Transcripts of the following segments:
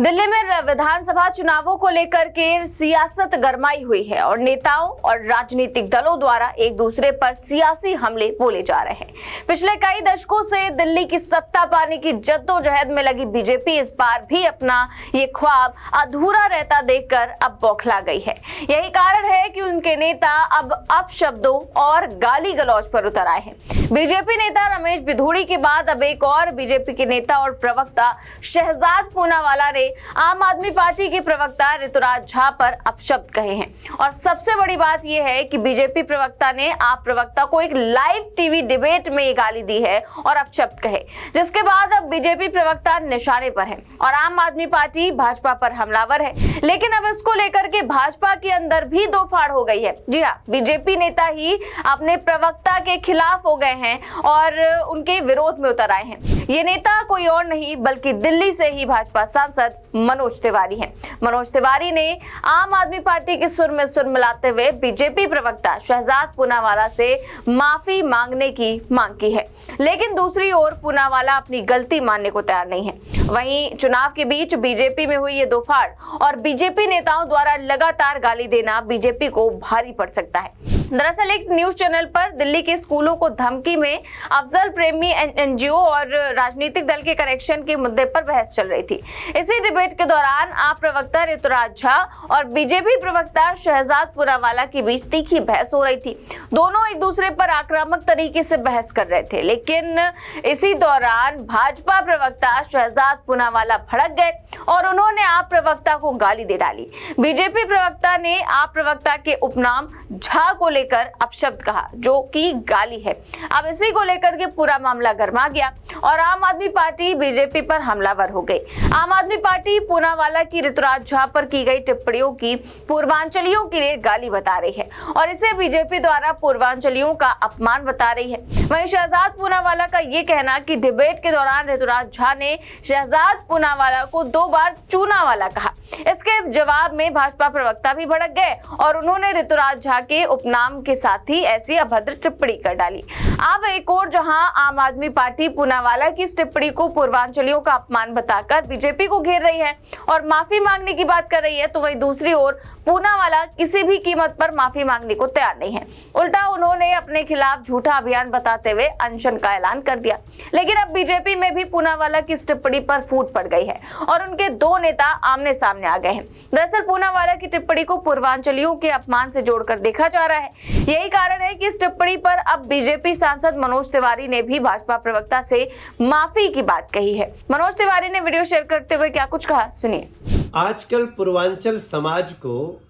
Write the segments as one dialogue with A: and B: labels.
A: दिल्ली में विधानसभा चुनावों को लेकर के सियासत गरमाई हुई है और नेताओं और राजनीतिक दलों द्वारा एक दूसरे पर सियासी हमले बोले जा रहे हैं। पिछले कई दशकों से दिल्ली की सत्ता पाने की जद्दोजहद में लगी बीजेपी इस बार भी अपना ये ख्वाब अधूरा रहता देखकर अब बौखला गई है। यही कारण है कि उनके नेता अब अपशब्दों और गाली गलौज पर उतर आए हैं। बीजेपी नेता रमेश बिधूड़ी के बाद अब एक और बीजेपी के नेता और प्रवक्ता शहजाद पूनावाला ने आम आदमी पार्टी के प्रवक्ता ऋतुराज झा पर अपशब्द कहे हैं। और सबसे बड़ी बात यह है कि बीजेपी प्रवक्ता ने आप प्रवक्ता को एक लाइव टीवी डिबेट में ये गाली दी है और अपशब्द कहे, जिसके बाद अब बीजेपी प्रवक्ता निशाने पर है और आम आदमी पार्टी भाजपा पर हमलावर है। लेकिन अब इसको लेकर के भाजपा के अंदर भी दो फाड़ हो गई है। जी हाँ, बीजेपी नेता ही अपने प्रवक्ता के खिलाफ हो गए हैं और उनके विरोध में उतर आए हैं। ये नेता कोई और नहीं बल्कि दिल्ली से ही भाजपा सांसद मनोज तिवारी हैं। मनोज तिवारी ने आम आदमी पार्टी के सुर में सुर मिलाते हुए बीजेपी प्रवक्ता शहजाद पूनावाला से माफी मांगने की मांग की है। लेकिन दूसरी ओर पूनावाला अपनी गलती मानने को तैयार नहीं है। वहीं चुनाव के बीच बीजेपी में हुई ये दो फाड़ और बीजेपी नेताओं द्वारा लगातार गाली देना बीजेपी को भारी पड़ सकता है। दरअसल एक न्यूज चैनल पर दिल्ली के स्कूलों को धमकी में अफजल प्रेमी एनजीओ और राजनीतिक दल के कनेक्शन के मुद्दे पर बहस चल रही थी। इसी डिबेट के दौरान आप प्रवक्ता ऋतुराज झा और बीजेपी प्रवक्ता शहजाद पूनावाला के बीच तीखी बहस हो रही थी। दोनों एक दूसरे पर आक्रामक तरीके से बहस कर रहे थे, लेकिन इसी दौरान भाजपा प्रवक्ता शहजाद पूनावाला भड़क गए और उन्होंने आप प्रवक्ता को गाली दे डाली। बीजेपी प्रवक्ता ने आप प्रवक्ता के उपनाम झा को लेकर अपशब्द कहा, जो कि गाली है। अब इसी को लेकर के पूरा मामला गर्मा गया और आम आदमी पार्टी बीजेपी पर हमलावर हो गई। आम आदमी पार्टी पूनावाला की ऋतुराज झा पर की गई टिप्पणियों की पूर्वांचलियों के लिए गाली बता रही है और इसे बीजेपी द्वारा पूर्वांचलियों का अपमान बता रही है। वहीं शहजाद पूनावाला का ये कहना कि डिबेट के दौरान ऋतुराज झा ने शहजाद पूनावाला को 2 बार चूनावाला कहा। इसके जवाब में भाजपा प्रवक्ता भी भड़क गए और उन्होंने ऋतुराज झा के उपनाम के साथ ही ऐसी अभद्र टिप्पणी कर डाली। अब एक और जहां आम आदमी पार्टी पूनावाला की इस टिप्पणी को पूर्वांचलियों का अपमान बताकर बीजेपी को घेर रही है और माफी मांगने की बात कर रही है, तो वहीं दूसरी ओर पूनावाला किसी भी कीमत पर माफी मांगने को तैयार नहीं है। उल्टा उन्होंने अपने खिलाफ झूठा अभियान बताते हुए अनशन का ऐलान कर दिया। लेकिन अब बीजेपी में भी पूनावाला की इस टिप्पणी पर फूट पड़ गई है और उनके दो नेता आमने सामने आ गए हैं। दरअसल पूनावाला की टिप्पणी को पूर्वांचलियों के अपमान से जोड़कर देखा जा रहा है। यही कारण है कि इस टिप्पणी पर अब बीजेपी सांसद मनोज तिवारी ने भी भाजपा प्रवक्ता से माफी की बात कही है। मनोज तिवारी ने वीडियो शेयर करते हुए क्या कुछ कहा, सुनिए।
B: आजकल पूर्वांचल समाज को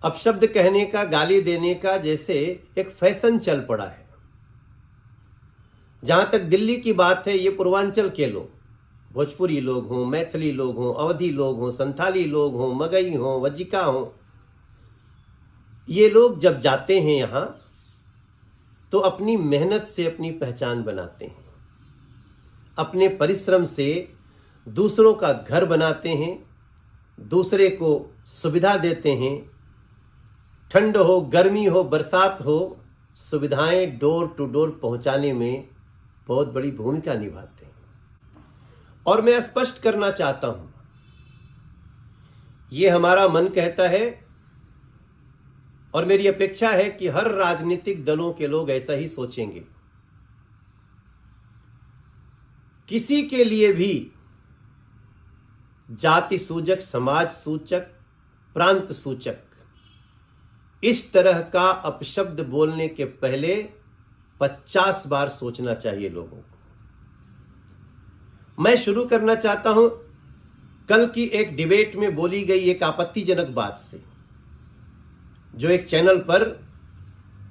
B: अपशब्द कहने का, गाली देने का जैसे एक फैशन चल पड़ा है। जहां तक दिल्ली की बात है, ये पूर्वांचल के लोग, भोजपुरी लोग हों, मैथिली लोग हों, अवधी लोग हों, संथाली लोग हों, मगई हों, वज्जिका हों, ये लोग जब जाते हैं यहाँ तो अपनी मेहनत से अपनी पहचान बनाते हैं, अपने परिश्रम से दूसरों का घर बनाते हैं, दूसरे को सुविधा देते हैं। ठंड हो, गर्मी हो, बरसात हो, सुविधाएं डोर टू डोर पहुंचाने में बहुत बड़ी भूमिका निभाते हैं। और मैं स्पष्ट करना चाहता हूं, ये हमारा मन कहता है और मेरी अपेक्षा है कि हर राजनीतिक दलों के लोग ऐसा ही सोचेंगे। किसी के लिए भी जाति सूचक, समाज सूचक, प्रांत सूचक इस तरह का अपशब्द बोलने के पहले 50 बार सोचना चाहिए लोगों को। मैं शुरू करना चाहता हूं कल की एक डिबेट में बोली गई एक आपत्तिजनक बात से, जो एक चैनल पर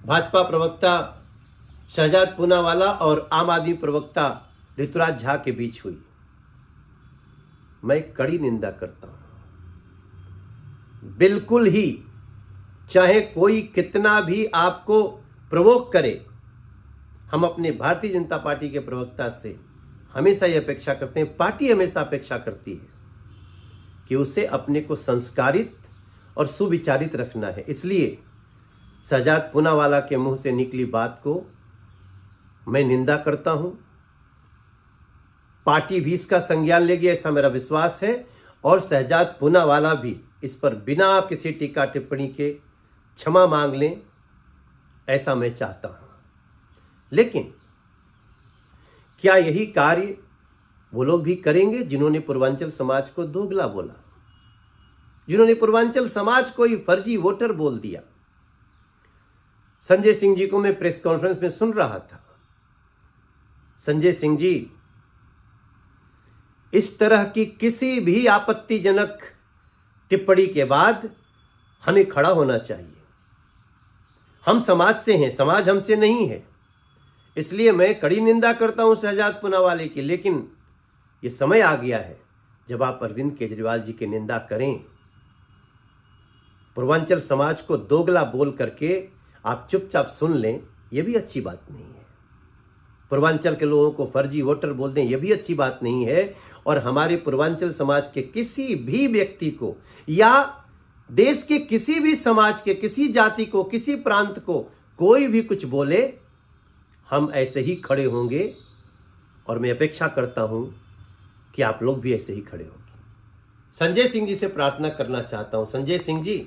B: भाजपा प्रवक्ता शहजाद पूनावाला और आम आदमी प्रवक्ता ऋतुराज झा के बीच हुई। मैं कड़ी निंदा करता हूं। बिल्कुल ही, चाहे कोई कितना भी आपको प्रोवोक करे, हम अपने भारतीय जनता पार्टी के प्रवक्ता से हमेशा ये अपेक्षा करते हैं, पार्टी हमेशा अपेक्षा करती है कि उसे अपने को संस्कारित और सुविचारित रखना है। इसलिए शहजाद पूनावाला के मुंह से निकली बात को मैं निंदा करता हूं पार्टी भी इसका संज्ञान लेगी, ऐसा मेरा विश्वास है। और शहजाद पूनावाला भी इस पर बिना किसी टीका टिप्पणी के क्षमा मांग लें, ऐसा मैं चाहता हूं। लेकिन क्या यही कार्य वो लोग भी करेंगे जिन्होंने पूर्वांचल समाज को दोगला बोला, जिन्होंने पूर्वांचल समाज को ही फर्जी वोटर बोल दिया? संजय सिंह जी को मैं प्रेस कॉन्फ्रेंस में सुन रहा था। संजय सिंह जी, इस तरह की किसी भी आपत्तिजनक टिप्पणी के बाद हमें खड़ा होना चाहिए। हम समाज से हैं, समाज हमसे नहीं है। इसलिए मैं कड़ी निंदा करता हूं शहजाद पूनावाले की। लेकिन ये समय आ गया है जब आप अरविंद केजरीवाल जी की निंदा करें। पूर्वांचल समाज को दोगला बोल करके आप चुपचाप सुन लें, यह भी अच्छी बात नहीं है। पूर्वांचल के लोगों को फर्जी वोटर बोल दें, यह भी अच्छी बात नहीं है। और हमारे पूर्वांचल समाज के किसी भी व्यक्ति को या देश के किसी भी समाज के किसी जाति को, किसी प्रांत को कोई भी कुछ बोले, हम ऐसे ही खड़े होंगे। और मैं अपेक्षा करता हूं कि आप लोग भी ऐसे ही खड़े होंगे। संजय सिंह जी से प्रार्थना करना चाहता हूं। संजय सिंह जी,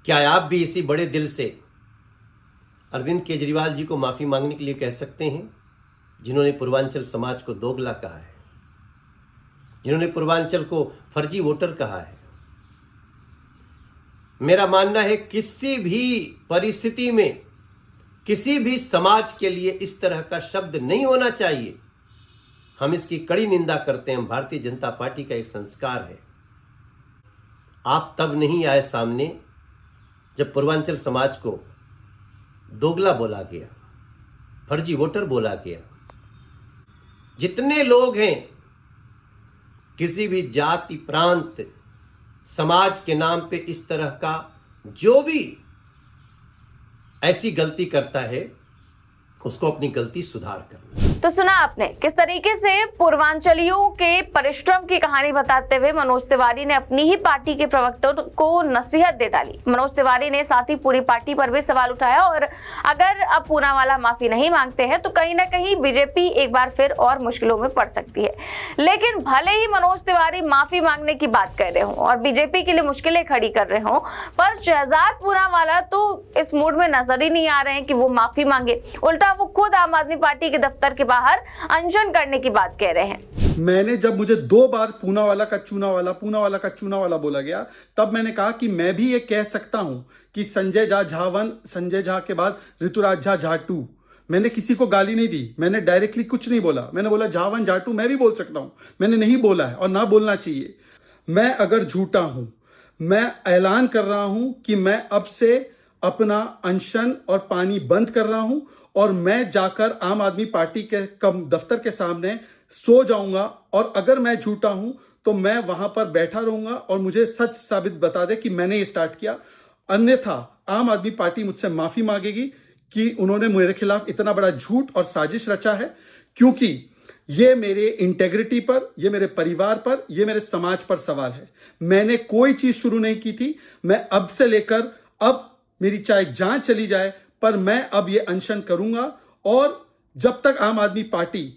B: क्या आप भी इसी बड़े दिल से अरविंद केजरीवाल जी को माफी मांगने के लिए कह सकते हैं, जिन्होंने पूर्वांचल समाज को दोगला कहा है, जिन्होंने पूर्वांचल को फर्जी वोटर कहा है? मेरा मानना है किसी भी परिस्थिति में किसी भी समाज के लिए इस तरह का शब्द नहीं होना चाहिए। हम इसकी कड़ी निंदा करते हैं। भारतीय जनता पार्टी का एक संस्कार है। आप तब नहीं आए सामने जब पूर्वांचल समाज को दोगला बोला गया, फर्जी वोटर बोला गया। जितने लोग हैं किसी भी जाति, प्रांत, समाज के नाम पे इस तरह का जो भी ऐसी गलती करता है, उसको अपनी गलती सुधार करनी।
A: तो सुना आपने किस तरीके से पूर्वांचलियों के परिश्रम की कहानी बताते हुए मनोज तिवारी ने अपनी ही पार्टी के प्रवक्ताओं को नसीहत दे डाली। मनोज तिवारी ने साथ ही पूरी पार्टी पर भी सवाल उठाया। और अगर अब पूनावाला माफी नहीं मांगते हैं तो कहीं ना कहीं बीजेपी एक बार फिर और मुश्किलों में पड़ सकती है। लेकिन भले ही मनोज तिवारी माफी मांगने की बात कर रहे हो और बीजेपी के लिए मुश्किलें खड़ी कर रहे हो, पर शहजाद पूनावाला तो इस मूड में नजर ही नहीं आ रहे हैं कि वो माफी मांगे। उल्टा वो खुद आम आदमी पार्टी के दफ्तर के बाहर अनशन करने की बात कह रहे हैं।
C: मैंने जब मुझे 2 बार पूनावाला का चूनावाला बोला गया, तब मैंने कहा कि मैं भी ये कह सकता हूं कि संजय झा झा 1, संजय झा के बाद ऋतुराज झा झा 2। मैंने किसी को गाली नहीं दी, मैंने डायरेक्टली कुछ नहीं बोला। मैंने बोला झा 1 झा 2 मैं भी बोल सकता हूं। मैंने नहीं बोला है और ना बोलना चाहिए। मैं अगर झूठा हूं, मैं ऐलान कर रहा हूं कि मैं अब से अपना अनशन और पानी बंद कर रहा हूं और मैं जाकर आम आदमी पार्टी के दफ्तर के सामने सो जाऊंगा। और अगर मैं झूठा हूं तो मैं वहां पर बैठा रहूंगा और मुझे सच साबित बता दे कि मैंने ये स्टार्ट किया। अन्यथा आम आदमी पार्टी मुझसे माफी मांगेगी कि उन्होंने मेरे खिलाफ इतना बड़ा झूठ और साजिश रचा है, क्योंकि ये मेरे इंटेग्रिटी पर, ये मेरे परिवार पर, ये मेरे समाज पर सवाल है। मैंने कोई चीज शुरू नहीं की थी। मैं अब से लेकर अब मेरी चाहे जान चली जाए, पर मैं अब ये अनशन करूंगा। और जब तक आम आदमी पार्टी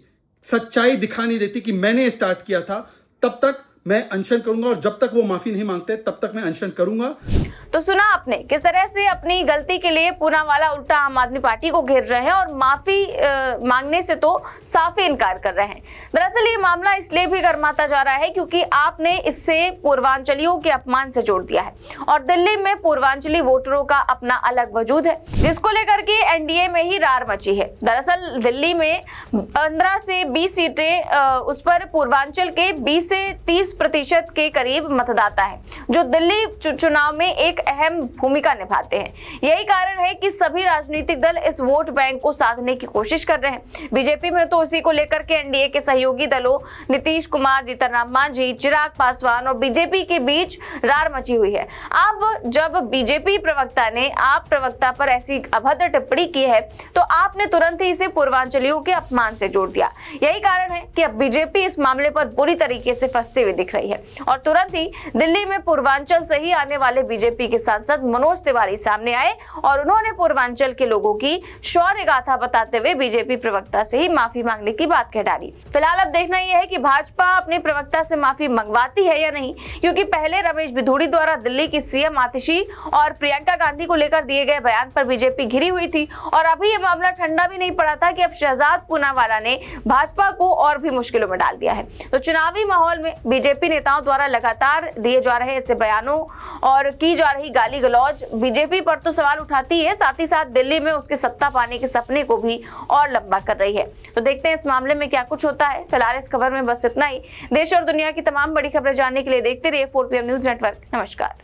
C: सच्चाई दिखा नहीं देती कि मैंने स्टार्ट किया था, तब तक मैं अनशन करूंगा। और जब तक वो माफी नहीं मांगते तब तक मैं अनशन करूंगा।
A: तो सुना आपने किस तरह से अपनी गलती के लिए पूनावाला उल्टा आम आदमी पार्टी को घेर रहे हैं और माफी मांगने से तो साफ ही इनकार कर रहे हैं। दरअसल ये मामला इसलिए भी गर्माता जा रहा है क्योंकि आपने इससे पूर्वांचलियों के अपमान से जोड़ दिया है। और दिल्ली में पूर्वांचली वोटरों का अपना अलग वजूद है, जिसको लेकर के एनडीए में ही रार मची है। दरअसल दिल्ली में 15 से 20 सीटें उस पर पूर्वांचल के 20 से 30% के करीब मतदाता है, जो दिल्ली चुनाव में एक अहम भूमिका निभाते हैं। यही कारण है कि सभी राजनीतिक दल इस वोट बैंक को साधने की कोशिश कर रहे हैं। बीजेपी में तो इसी को लेकर के एनडीए के सहयोगी दलों नीतीश कुमार, जीतन राम मांझी, चिराग पासवान और बीजेपी के बीच रार मची हुई है। अब जब बीजेपी प्रवक्ता ने आप प्रवक्ता पर ऐसी अभद्र टिप्पणी की है तो आपने तुरंत ही इसे पूर्वांचलियों के अपमान से जोड़ दिया। यही कारण है कि अब बीजेपी इस मामले पर बुरी तरीके से फंसते हुए दिख रही है और तुरंत ही दिल्ली में पूर्वांचल से ही आने वाले बीजेपी के सांसद मनोज तिवारी सामने आए और उन्होंने पूर्वांचल के लोगों की शौर्य गाथा बताते हुए बीजेपी प्रवक्ता से ही माफी मांगने की बात कह डाली। फिलहाल अब देखना यह है कि भाजपा अपने प्रवक्ता से माफी मंगवाती है या नहीं, क्योंकि पहले रमेश बिधूड़ी द्वारा दिल्ली की सीएम आतिशी और प्रियंका गांधी को लेकर दिए गए बयान पर बीजेपी घिरी हुई थी और अभी ये मामला ठंडा भी नहीं पड़ा था कि अब शहजाद पूनावाला ने भाजपा को और भी मुश्किलों में डाल दिया है। तो चुनावी माहौल में बीजेपी नेताओं द्वारा लगातार दिए जा रहे ऐसे बयानों और की जा रही गाली गलौज बीजेपी पर तो सवाल उठाती है, साथ ही साथ दिल्ली में उसके सत्ता पाने के सपने को भी और लंबा कर रही है। तो देखते हैं इस मामले में क्या कुछ होता है। फिलहाल इस खबर में बस इतना ही। देश और दुनिया की तमाम बड़ी खबरें जानने के लिए देखते रहिए 4PM न्यूज नेटवर्क। नमस्कार।